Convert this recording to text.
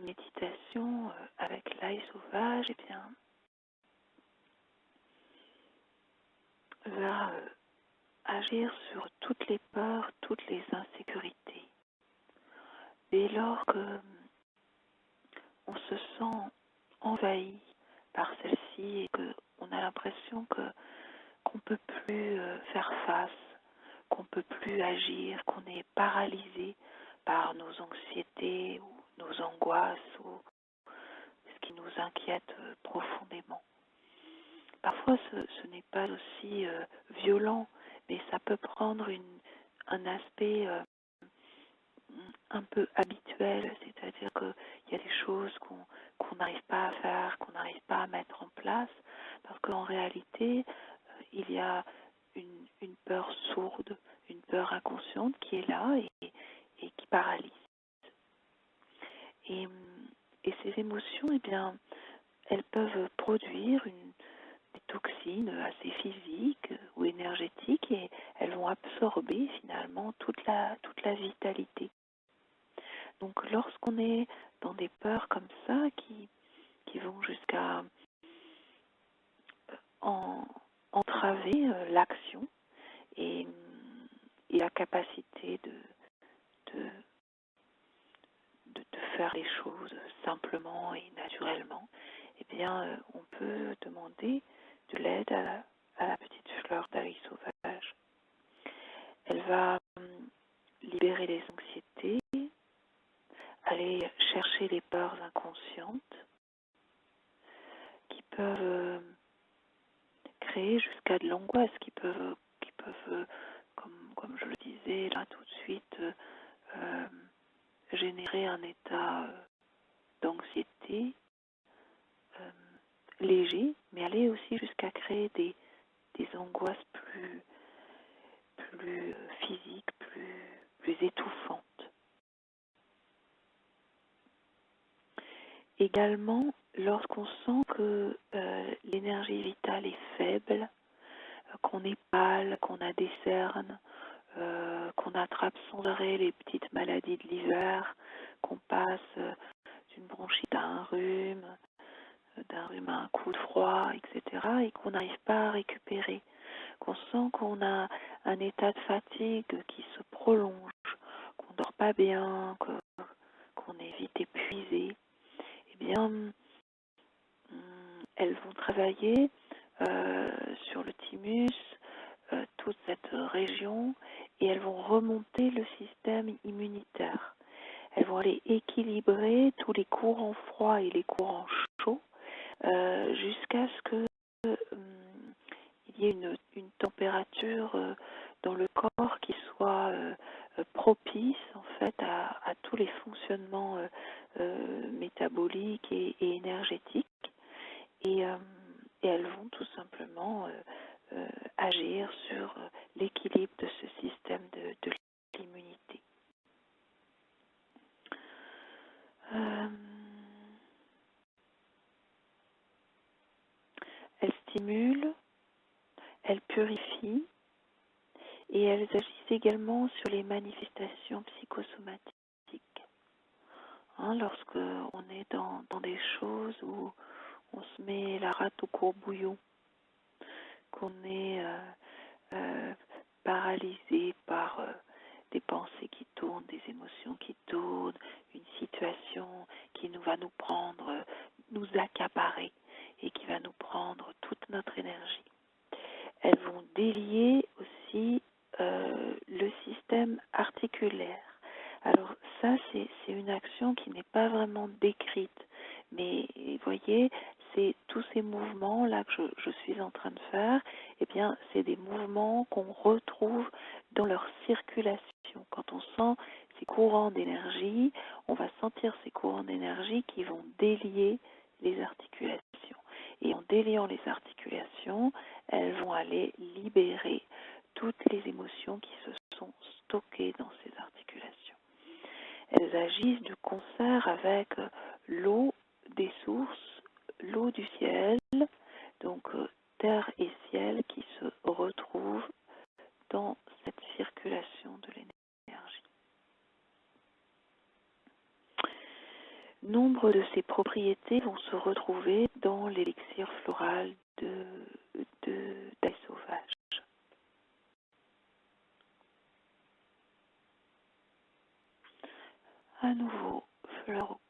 méditation avec l'ail sauvage, eh bien, va agir sur toutes les peurs, toutes les insécurités. Dès lors que on se sent envahi par celle-ci et qu'on a l'impression qu'on ne peut plus faire face, qu'on ne peut plus agir, qu'on est paralysé par nos anxiétés ou nos angoisses ou ce qui nous inquiète profondément. Parfois ce n'est pas aussi violent, mais ça peut prendre un aspect un peu habituel, c'est-à-dire qu'il y a des choses qu'on n'arrive pas à faire, qu'on n'arrive pas à mettre en place, parce qu'en réalité, il y a une peur sourde, une peur inconsciente qui est là et qui paralyse. Et ces émotions, eh bien, elles peuvent produire des toxines assez physiques ou énergétiques et elles vont absorber finalement toute la vitalité. Donc lorsqu'on est dans des peurs comme ça qui vont jusqu'à entraver l'action et la capacité de faire les choses simplement et naturellement, eh bien on peut demander de l'aide à la petite fleur d'ail sauvage. Elle va libérer les anxiétés, aller chercher les peurs inconscientes qui peuvent créer jusqu'à de l'angoisse, qui peuvent comme je le disais là tout de suite, générer un état d'anxiété léger, mais aller aussi jusqu'à créer des angoisses plus physiques, plus étouffantes. Également, lorsqu'on sent que l'énergie vitale est faible, qu'on est pâle, qu'on a des cernes, qu'on attrape sans arrêt les petites maladies de l'hiver, qu'on passe d'une bronchite à un rhume à un coup de froid, etc., et qu'on n'arrive pas à récupérer, qu'on sent qu'on a un état de fatigue qui se prolonge, qu'on ne dort pas bien, qu'on est vite épuisé, eh bien, elles vont travailler sur le thymus, toute cette région, et elles vont remonter le système immunitaire. Elles vont aller équilibrer tous les courants froids et les courants chauds jusqu'à ce que il y ait une température dans le corps qui soit propice en fait à tous les fonctionnements métaboliques et énergétiques. Et elles vont tout simplement agir sur l'équilibre de ce système de l'immunité. Elles stimulent, elles purifient et elles agissent également sur les manifestations psychosomatiques. Lorsque on est dans des choses où on se met la rate au courbouillon, qu'on est paralysé par des pensées qui tournent, des émotions qui tournent, une situation qui va nous prendre, nous accaparer et qui va nous prendre toute notre énergie. Elles vont délier aussi le système articulaire. Alors ça, c'est une action qui n'est pas vraiment décrite, mais vous voyez, c'est tous ces mouvements-là que je suis en train de faire, eh bien, c'est des mouvements qu'on retrouve dans leur circulation. Quand on sent ces courants d'énergie, on va sentir ces courants d'énergie qui vont délier les articulations. Et en déliant les articulations, elles vont aller libérer toutes les émotions qui se sont stockées dans ces articulations. Elles agissent de concert avec l'eau des sources, l'eau du ciel, donc terre et ciel qui se retrouvent dans cette circulation de l'énergie. nombre de ces propriétés vont se retrouver dans l'élixir floral d'ail sauvage. À nouveau, fleur au